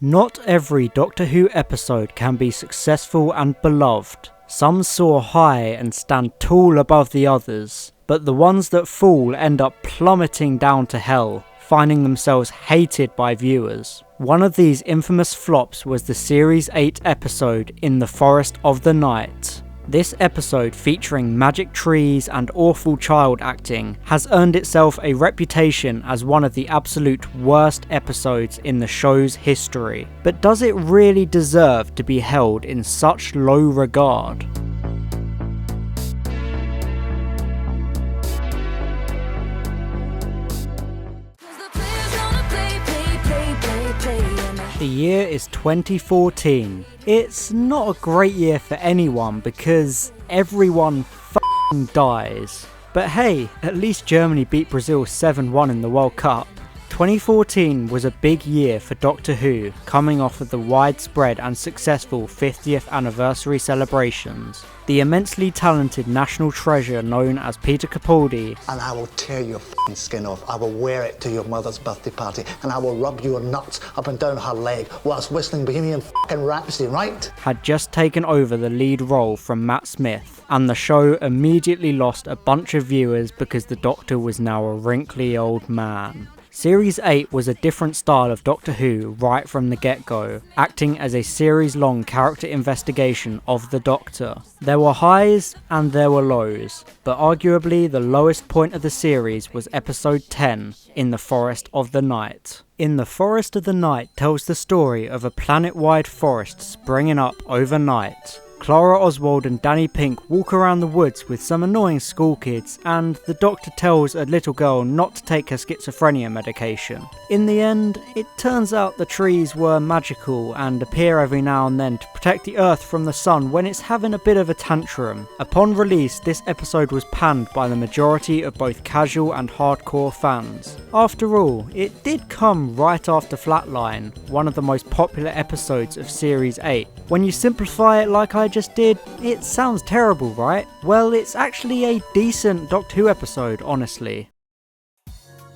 Not every Doctor Who episode can be successful and beloved. Some soar high and stand tall above the others, but the ones that fall end up plummeting down to hell, finding themselves hated by viewers. One of these infamous flops was the Series 8 episode In the Forest of the Night. This episode, featuring magic trees and awful child acting, has earned itself a reputation as one of the absolute worst episodes in the show's history. But does it really deserve to be held in such low regard? The year is 2014. It's not a great year for anyone because everyone f***ing dies. But hey, at least Germany beat Brazil 7-1 in the World Cup. 2014 was a big year for Doctor Who, coming off of the widespread and successful 50th anniversary celebrations. The immensely talented national treasure known as Peter Capaldi, and I will tear your f***ing skin off. I will wear it to your mother's birthday party, and I will rub your nuts up and down her leg whilst whistling Bohemian f***ing Rhapsody, right? had just taken over the lead role from Matt Smith, and the show immediately lost a bunch of viewers because the Doctor was now a wrinkly old man. Series 8 was a different style of Doctor Who right from the get-go, acting as a series-long character investigation of the Doctor. There were highs and there were lows, but arguably the lowest point of the series was episode 10, In the Forest of the Night. In the Forest of the Night tells the story of a planet-wide forest springing up overnight. Clara Oswald and Danny Pink walk around the woods with some annoying school kids, and the Doctor tells a little girl not to take her schizophrenia medication. In the end, it turns out the trees were magical and appear every now and then to protect the Earth from the sun when it's having a bit of a tantrum. Upon release, this episode was panned by the majority of both casual and hardcore fans. After all, it did come right after Flatline, one of the most popular episodes of Series 8. When you simplify it like I just did, it sounds terrible, right? Well, it's actually a decent Doctor Who episode, honestly.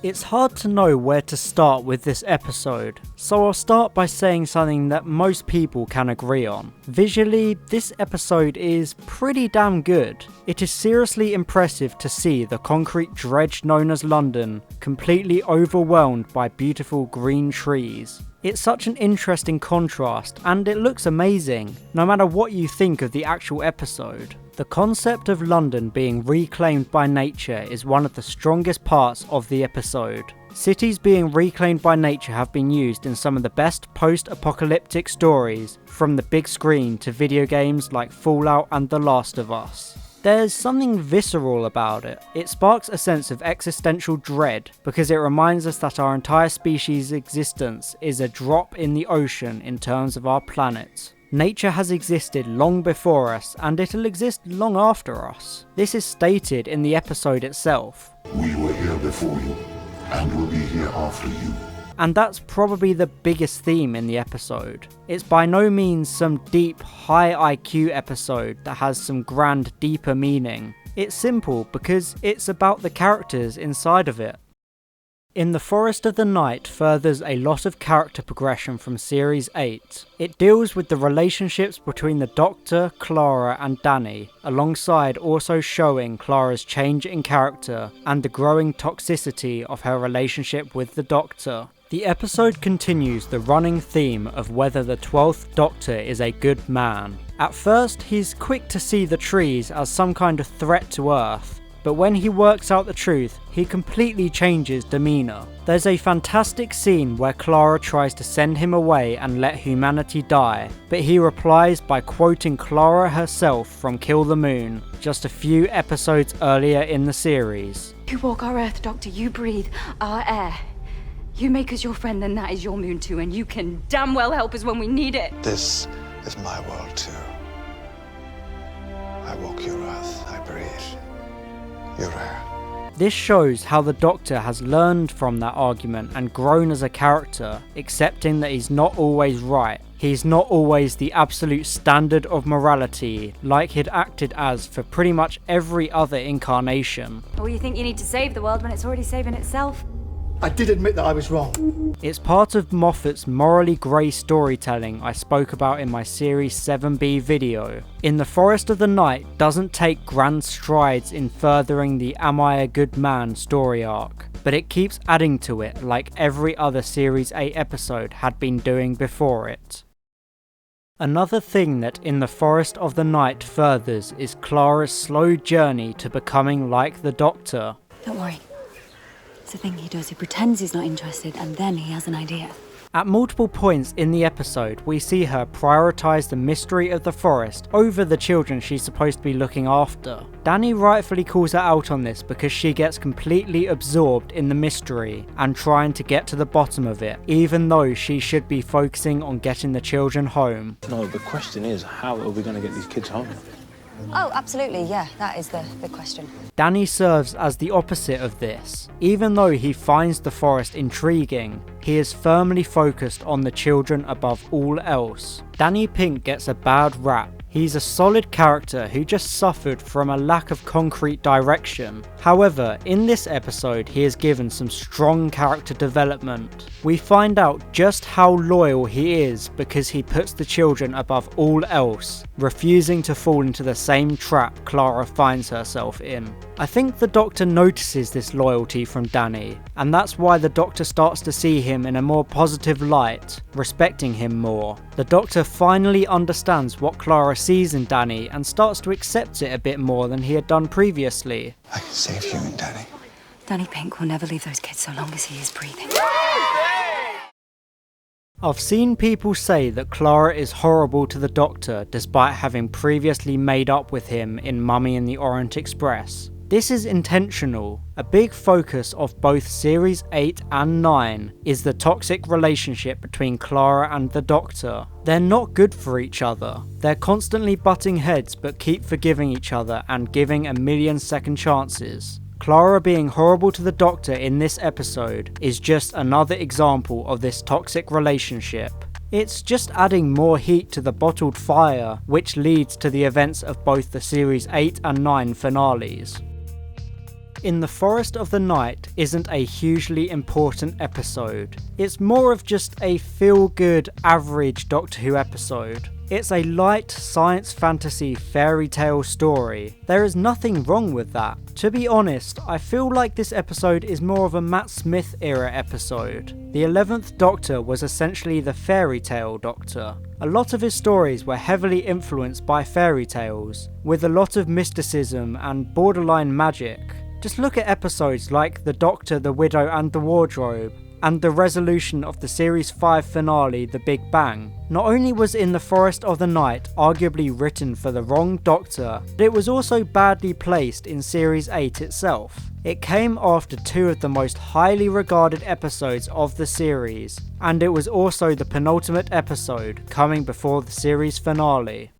It's hard to know where to start with this episode, so I'll start by saying something that most people can agree on. Visually, this episode is pretty damn good. It is seriously impressive to see the concrete dredge known as London completely overwhelmed by beautiful green trees. It's such an interesting contrast, and it looks amazing, no matter what you think of the actual episode. The concept of London being reclaimed by nature is one of the strongest parts of the episode. Cities being reclaimed by nature have been used in some of the best post-apocalyptic stories, from the big screen to video games like Fallout and The Last of Us. There's something visceral about it. It sparks a sense of existential dread because it reminds us that our entire species' existence is a drop in the ocean in terms of our planet. Nature has existed long before us, and it'll exist long after us. This is stated in the episode itself. We were here before you, and will be here after you. And that's probably the biggest theme in the episode. It's by no means some deep, high IQ episode that has some grand, deeper meaning. It's simple because it's about the characters inside of it. In the Forest of the Night furthers a lot of character progression from Series 8. It deals with the relationships between the Doctor, Clara and Danny, alongside also showing Clara's change in character and the growing toxicity of her relationship with the Doctor. The episode continues the running theme of whether the 12th Doctor is a good man. At first, he's quick to see the trees as some kind of threat to Earth, but when he works out the truth, he completely changes demeanour. There's a fantastic scene where Clara tries to send him away and let humanity die, but he replies by quoting Clara herself from Kill the Moon, just a few episodes earlier in the series. You walk our Earth, Doctor, you breathe our air. You make us your friend, then that is your moon too, and you can damn well help us when we need it. This is my world too. I walk your earth, I breathe your air. This shows how the Doctor has learned from that argument and grown as a character, accepting that he's not always right. He's not always the absolute standard of morality, like he'd acted as for pretty much every other incarnation. Or you think you need to save the world when it's already saving itself? I did admit that I was wrong. It's part of Moffat's morally grey storytelling I spoke about in my Series 7B video. In the Forest of the Night doesn't take grand strides in furthering the Am I a Good Man story arc, but it keeps adding to it like every other Series 8 episode had been doing before it. Another thing that In the Forest of the Night furthers is Clara's slow journey to becoming like the Doctor. Don't worry. It's a thing he does. He pretends he's not interested and then he has an idea. At multiple points in the episode, we see her prioritise the mystery of the forest over the children she's supposed to be looking after. Danny rightfully calls her out on this because she gets completely absorbed in the mystery and trying to get to the bottom of it, even though she should be focusing on getting the children home. No, the question is, how are we going to get these kids home? Oh, absolutely, yeah, that is the question. Danny serves as the opposite of this. Even though he finds the forest intriguing, he is firmly focused on the children above all else. Danny Pink gets a bad rap. He's a solid character who just suffered from a lack of concrete direction. However, in this episode he is given some strong character development. We find out just how loyal he is because he puts the children above all else, refusing to fall into the same trap Clara finds herself in. I think the Doctor notices this loyalty from Danny, and that's why the Doctor starts to see him in a more positive light, respecting him more. The Doctor finally understands what Clara sees in Danny and starts to accept it a bit more than he had done previously. I can save you and Danny. Danny Pink will never leave those kids so long as he is breathing. I've seen people say that Clara is horrible to the Doctor despite having previously made up with him in Mummy and the Orient Express. This is intentional. A big focus of both Series 8 and 9 is the toxic relationship between Clara and the Doctor. They're not good for each other. They're constantly butting heads but keep forgiving each other and giving a million second chances. Clara being horrible to the Doctor in this episode is just another example of this toxic relationship. It's just adding more heat to the bottled fire, which leads to the events of both the Series 8 and 9 finales. In the Forest of the Night isn't a hugely important episode. It's more of just a feel-good, average Doctor Who episode. It's a light science fantasy fairy tale story. There is nothing wrong with that. To be honest, I feel like this episode is more of a Matt Smith era episode. The 11th Doctor was essentially the fairy tale Doctor. A lot of his stories were heavily influenced by fairy tales, with a lot of mysticism and borderline magic. Just look at episodes like The Doctor, the Widow and the Wardrobe, and the resolution of the Series 5 finale, The Big Bang. Not only was In the Forest of the Night arguably written for the wrong Doctor, but it was also badly placed in Series 8 itself. It came after two of the most highly regarded episodes of the series, and it was also the penultimate episode, coming before the series finale.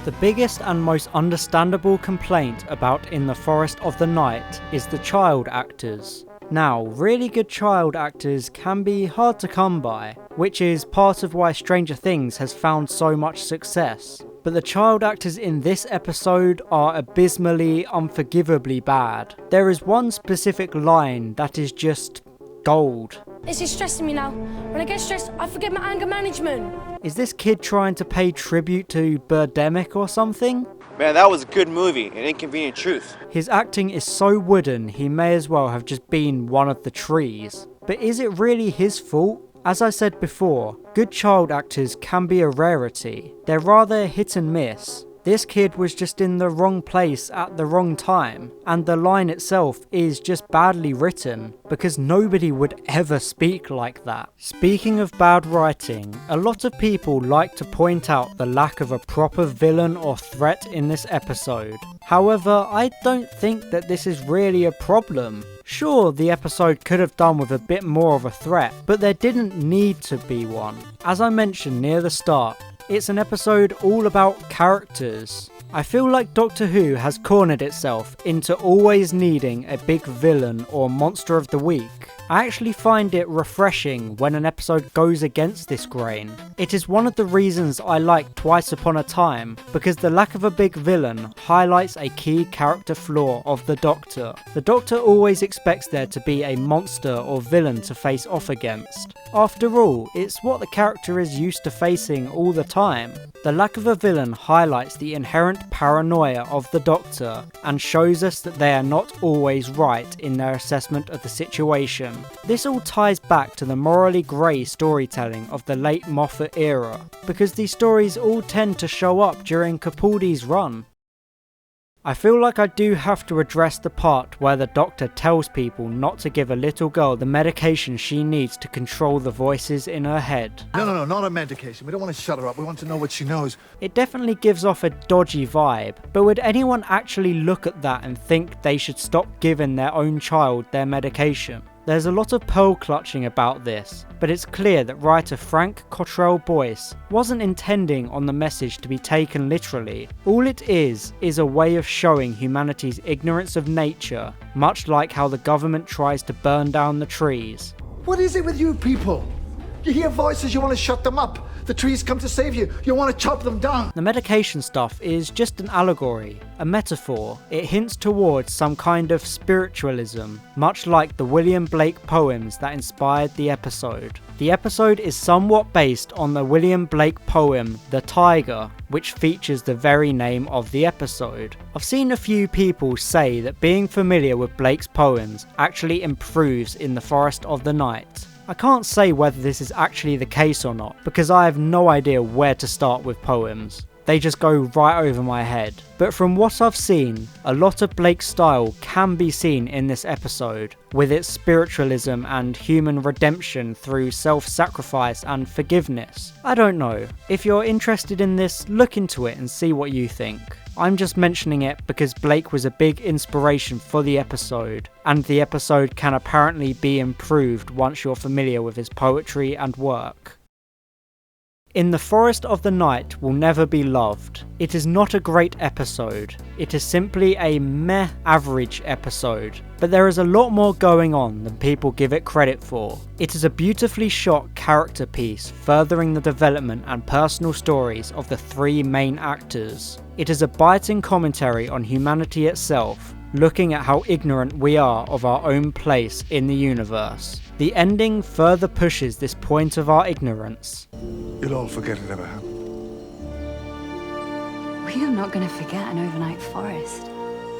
The biggest and most understandable complaint about In the Forest of the Night is the child actors. Now, really good child actors can be hard to come by, which is part of why Stranger Things has found so much success. But the child actors in this episode are abysmally, unforgivably bad. There is one specific line that is just gold. This is stressing me now. When I get stressed, I forget my anger management. Is this kid trying to pay tribute to Birdemic or something? Man, that was a good movie, An Inconvenient Truth. His acting is so wooden, he may as well have just been one of the trees. But is it really his fault? As I said before, good child actors can be a rarity. They're rather hit and miss. This kid was just in the wrong place at the wrong time, and the line itself is just badly written, because nobody would ever speak like that. Speaking of bad writing, a lot of people like to point out the lack of a proper villain or threat in this episode. However, I don't think that this is really a problem. Sure, the episode could have done with a bit more of a threat, but there didn't need to be one. As I mentioned near the start, it's an episode all about characters. I feel like Doctor Who has cornered itself into always needing a big villain or monster of the week. I actually find it refreshing when an episode goes against this grain. It is one of the reasons I like Twice Upon a Time, because the lack of a big villain highlights a key character flaw of the Doctor. The Doctor always expects there to be a monster or villain to face off against. After all, it's what the character is used to facing all the time. The lack of a villain highlights the inherent paranoia of the Doctor and shows us that they are not always right in their assessment of the situation. This all ties back to the morally grey storytelling of the late Moffat era, because these stories all tend to show up during Capaldi's run. I feel like I do have to address the part where the Doctor tells people not to give a little girl the medication she needs to control the voices in her head. No, not a medication. We don't want to shut her up. We want to know what she knows. It definitely gives off a dodgy vibe, but would anyone actually look at that and think they should stop giving their own child their medication? There's a lot of pearl clutching about this, but it's clear that writer Frank Cottrell Boyce wasn't intending on the message to be taken literally. All it is a way of showing humanity's ignorance of nature, much like how the government tries to burn down the trees. What is it with you people? You hear voices, you want to shut them up. The trees come to save you. You want to chop them down. The medication stuff is just an allegory, a metaphor. It hints towards some kind of spiritualism, much like the William Blake poems that inspired the episode. The episode is somewhat based on the William Blake poem The Tiger, which features the very name of the episode. I've seen a few people say that being familiar with Blake's poems actually improves in The Forest of the Night. I can't say whether this is actually the case or not, because I have no idea where to start with poems. They just go right over my head. But from what I've seen, a lot of Blake's style can be seen in this episode, with its spiritualism and human redemption through self-sacrifice and forgiveness. I don't know. If you're interested in this, look into it and see what you think. I'm just mentioning it because Blake was a big inspiration for the episode, and the episode can apparently be improved once you're familiar with his poetry and work. In the Forest of the Night Will Never Be Loved. It is not a great episode. It is simply a meh average episode, but there is a lot more going on than people give it credit for. It is a beautifully shot character piece furthering the development and personal stories of the three main actors. It is a biting commentary on humanity itself, looking at how ignorant we are of our own place in the universe. The ending further pushes this point of our ignorance. You'll all forget it ever happened. We are not going to forget an overnight forest.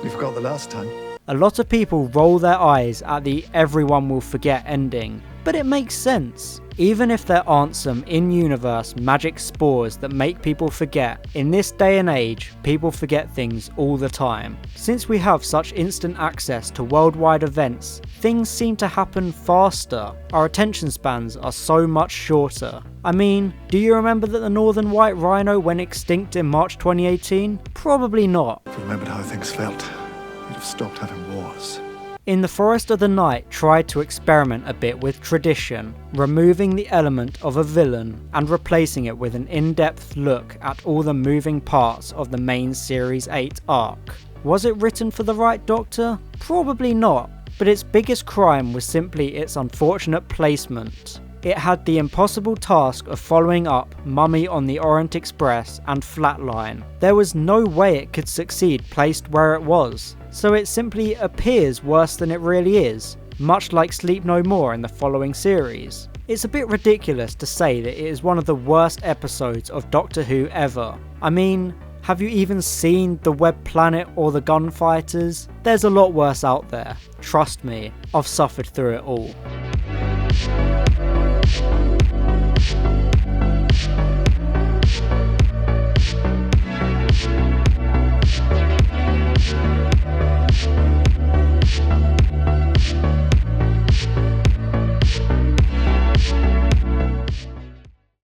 You forgot the last time. A lot of people roll their eyes at the everyone will forget ending, but it makes sense. Even if there aren't some in-universe magic spores that make people forget, in this day and age, people forget things all the time. Since we have such instant access to worldwide events, things seem to happen faster. Our attention spans are so much shorter. I mean, do you remember that the northern white rhino went extinct in March 2018? Probably not. If you remembered how things felt, you'd have stopped having wars. In The Forest of the Night tried to experiment a bit with tradition, removing the element of a villain and replacing it with an in-depth look at all the moving parts of the main Series 8 arc. Was it written for the right Doctor? Probably not, but its biggest crime was simply its unfortunate placement. It had the impossible task of following up Mummy on the Orient Express and Flatline. There was no way it could succeed placed where it was, so it simply appears worse than it really is, much like Sleep No More in the following series. It's a bit ridiculous to say that it is one of the worst episodes of Doctor Who ever. I mean, have you even seen The Web Planet or The Gunfighters? There's a lot worse out there. Trust me, I've suffered through it all.